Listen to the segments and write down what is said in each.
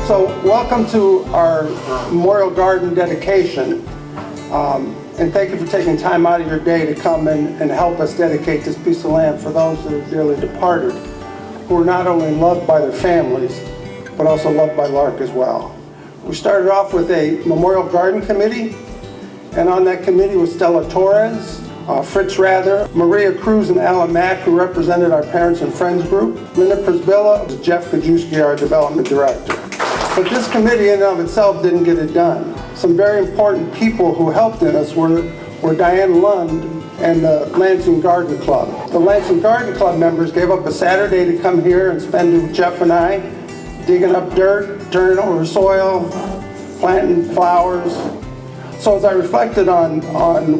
So welcome to our Memorial Garden dedication. And thank you for taking time out of your day to come and help us dedicate this piece of land for those that are dearly departed, who are not only loved by their families, but also loved by LARC as well. We started off with a Memorial Garden Committee, and on that committee was Stella Torres, Fritz Rather, Maria Cruz, and Alan Mack, who represented our Parents and Friends group. Linda Prisbilla, Jeff Gajewski, our Development Director. But this committee in and of itself didn't get it done. Some very important people who helped in us were Diane Lund and the Lansing Garden Club. The Lansing Garden Club members gave up a Saturday to come here and spend with Jeff and I, digging up dirt, turning over soil, planting flowers. So as I reflected on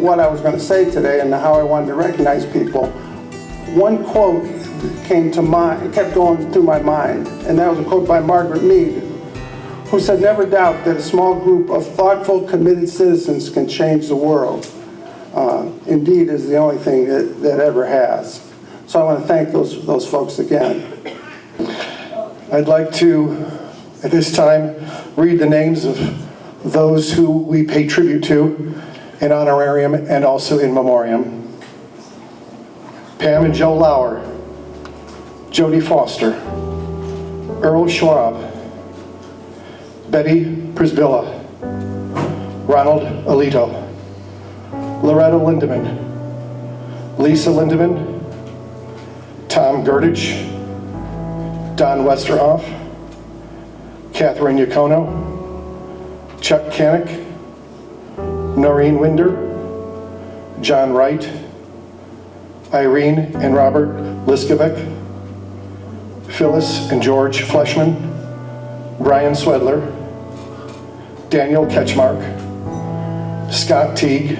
what I was going to say today and how I wanted to recognize people, one quote came to mind, kept going through my mind, and that was a quote by Margaret Mead, who said, "Never doubt that a small group of thoughtful, committed citizens can change the world. Indeed is the only thing that ever has." So I want to thank those folks again. I'd like to, at this time, read the names of those who we pay tribute to in honorarium and also in memoriam. Pam and Joe Lauer, Jody Foster, Earl Schwab, Betty Prisbilla, Ronald Alito, Loretta Lindeman, Lisa Lindeman, Tom Girdich, Don Westerhoff, Catherine Yacono, Chuck Canick, Noreen Winder, John Wright, Irene and Robert Liskovic, Phyllis and George Fleshman, Brian Swedler, Daniel Ketchmark, Scott Teague,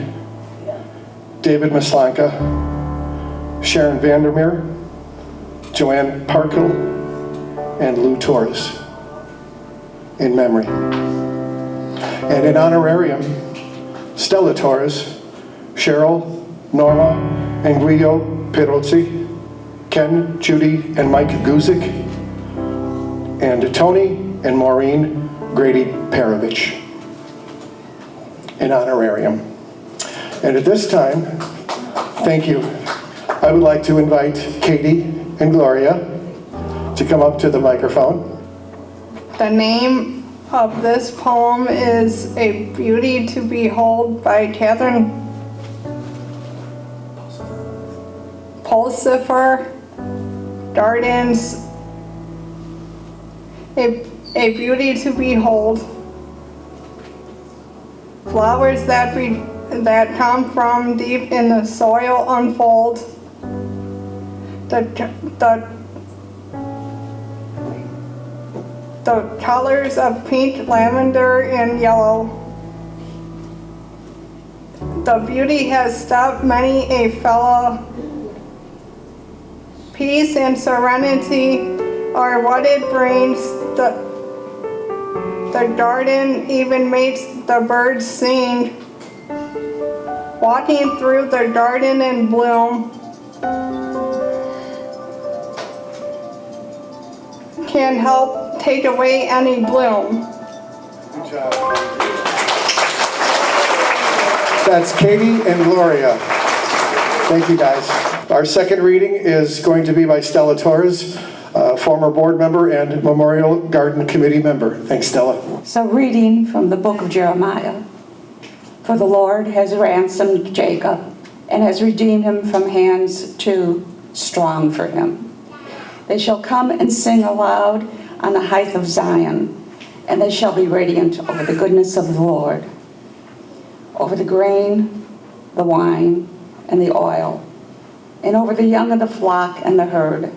David Maslanka, Sharon Vandermeer, Joanne Parkhill, and Lou Torres, in memory. And in honorarium, Stella Torres, Cheryl, Norma, and Guido Pirozzi, Ken, Judy, and Mike Guzik, and Tony and Maureen Grady Parovich, in honorarium. And at this time, thank you. I would like to invite Katie and Gloria to come up to the microphone. The name of this poem is A Beauty to Behold by Catherine Pulsifer. Darden's A Beauty to Behold. Flowers that come from deep in the soil unfold. The colors of pink, lavender, and yellow. The beauty has stopped many a fellow. Peace and serenity are what it brings. The garden even makes the birds sing. Walking through the garden in bloom can help take away any bloom. Good job. That's Katie and Gloria. Thank you, guys. Our second reading is going to be by Stella Torres, former board member and Memorial Garden Committee member. Thanks, Stella. So, reading from the book of Jeremiah. For the Lord has ransomed Jacob and has redeemed him from hands too strong for him. They shall come and sing aloud on the height of Zion, and they shall be radiant over the goodness of the Lord, over the grain, the wine, and the oil, and over the young of the flock and the herd.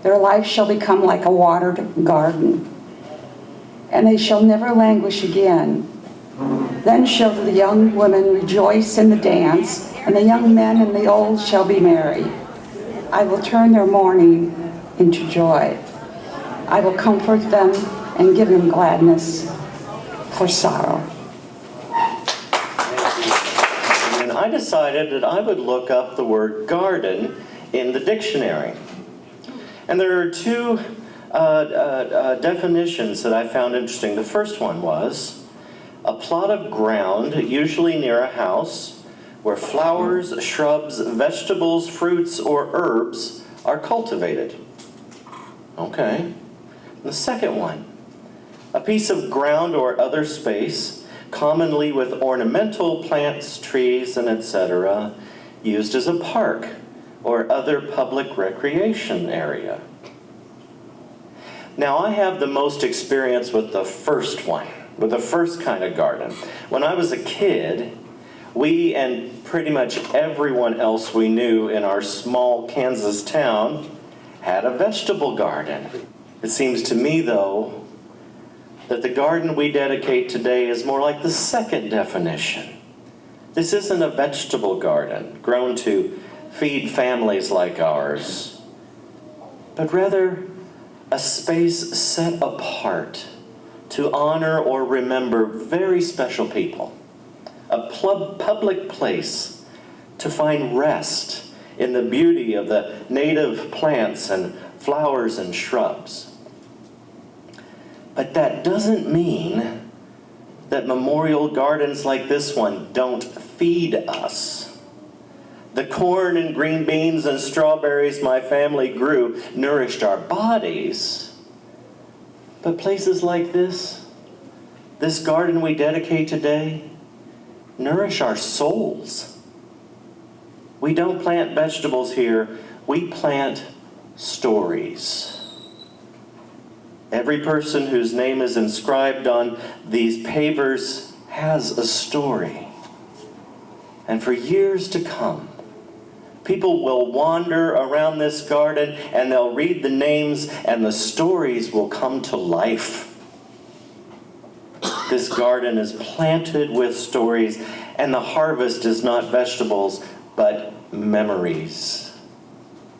Their life shall become like a watered garden, and they shall never languish again. Then shall the young women rejoice in the dance, and the young men and the old shall be merry. I will turn their mourning into joy. I will comfort them and give them gladness for sorrow. And I decided that I would look up the word garden in the dictionary. And there are two definitions that I found interesting. The first one was a plot of ground, usually near a house, where flowers, shrubs, vegetables, fruits, or herbs are cultivated. Okay. The second one, a piece of ground or other space, commonly with ornamental plants, trees, and etc., used as a park or other public recreation area. Now, I have the most experience with the first one, with the first kind of garden. When I was a kid, we and pretty much everyone else we knew in our small Kansas town had a vegetable garden. It seems to me, though, that the garden we dedicate today is more like the second definition. This isn't a vegetable garden grown to feed families like ours, but rather a space set apart to honor or remember very special people, a public place to find rest in the beauty of the native plants and flowers and shrubs. But that doesn't mean that memorial gardens like this one don't feed us. The corn and green beans and strawberries my family grew nourished our bodies. But places like this garden we dedicate today, nourish our souls. We don't plant vegetables here, we plant stories. Every person whose name is inscribed on these pavers has a story. And for years to come, people will wander around this garden and they'll read the names and the stories will come to life. This garden is planted with stories, and the harvest is not vegetables, but memories.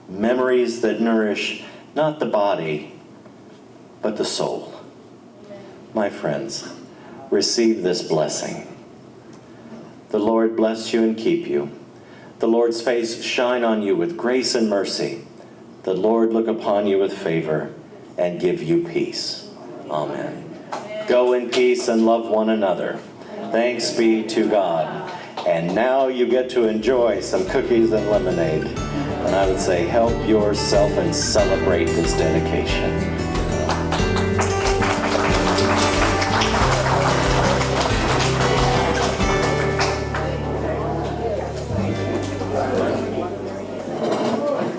Memories that nourish not the body, but the soul. My friends, receive this blessing. The Lord bless you and keep you. The Lord's face shine on you with grace and mercy. The Lord look upon you with favor and give you peace. Amen. Go in peace and love one another. Thanks be to God. And now you get to enjoy some cookies and lemonade. And I would say help yourself and celebrate this dedication.